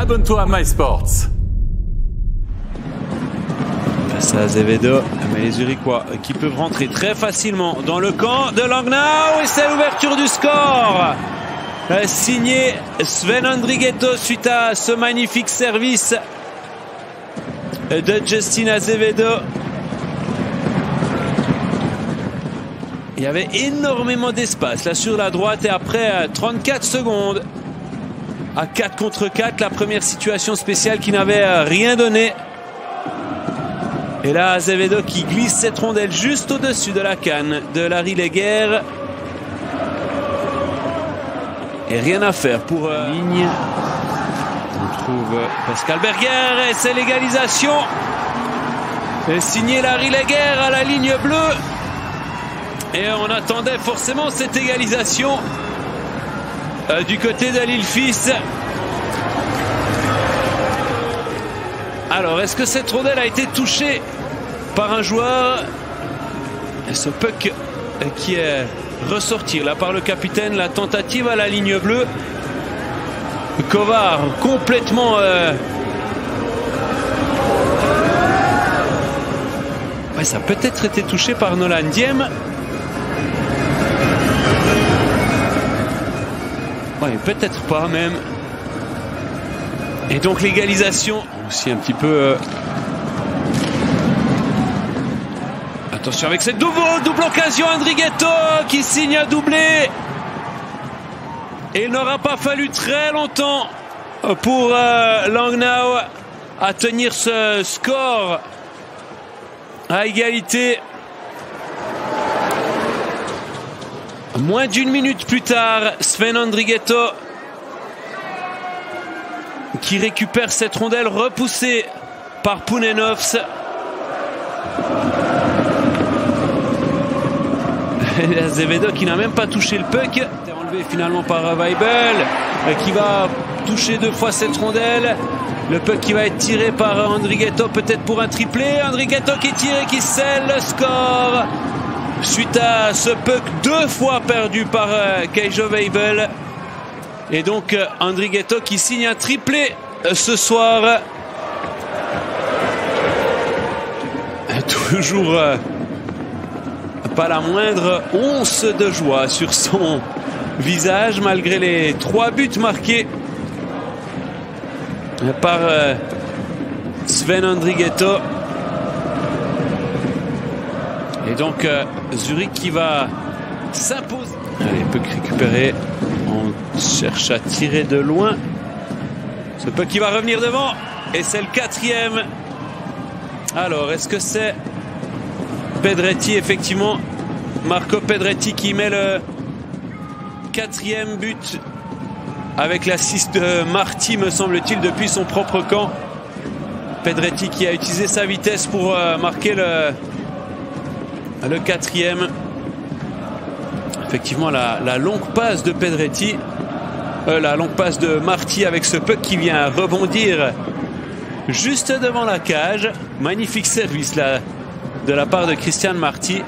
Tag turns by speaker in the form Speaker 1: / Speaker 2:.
Speaker 1: abonne-toi à MySports.
Speaker 2: Face à Azevedo, mais les Zurichois qui peuvent rentrer très facilement dans le camp de Langnau et c'est l'ouverture du score signé Sven Andrighetto suite à ce magnifique service de Justin Azevedo. Il y avait énormément d'espace là sur la droite et après 34 secondes à 4 contre 4, la première situation spéciale qui n'avait rien donné. Et là Azevedo qui glisse cette rondelle juste au-dessus de la canne de Larry Leger. Et rien à faire pour ligne. On trouve Pascal Berger et c'est l'égalisation. Signé Larry Leger à la ligne bleue. Et on attendait forcément cette égalisation du côté de Lille-Fils. Alors, est-ce que cette rondelle a été touchée par un joueur? Et ce puck qui est ressorti là par le capitaine, la tentative à la ligne bleue. Kovar complètement... Ouais, ça a peut-être été touché par Nolan Diem. Ouais, peut-être pas même. Et donc l'égalisation aussi un petit peu... Attention avec cette double occasion, Andrighetto qui signe un doublé. Et il n'aura pas fallu très longtemps pour Langnau à tenir ce score à égalité. Moins d'une minute plus tard, Sven Andrighetto qui récupère cette rondelle repoussée par Pounenovs. Azevedo qui n'a même pas touché le puck. C'est enlevé finalement par Weibel qui va toucher 2 fois cette rondelle. Le puck qui va être tiré par Andrighetto peut-être pour un triplé. Andrighetto qui tire et qui scelle le score suite à ce puck 2 fois perdu par Keijo Weibel. Et donc Andrighetto qui signe un triplé ce soir. Toujours pas la moindre once de joie sur son visage malgré les 3 buts marqués par Sven Andrighetto. Et donc Zurich qui va s'imposer. Allez, puck récupéré. On cherche à tirer de loin. Ce puck qui va revenir devant. Et c'est le 4e. Alors, est-ce que c'est Pedretti, effectivement, Marco Pedretti qui met le 4e but avec l'assist de Marty, me semble-t-il, depuis son propre camp. Pedretti qui a utilisé sa vitesse pour marquer le 4e. Effectivement, la longue passe de Pedretti, la longue passe de Marty avec ce puck qui vient rebondir juste devant la cage. Magnifique service là de la part de Christian Marty.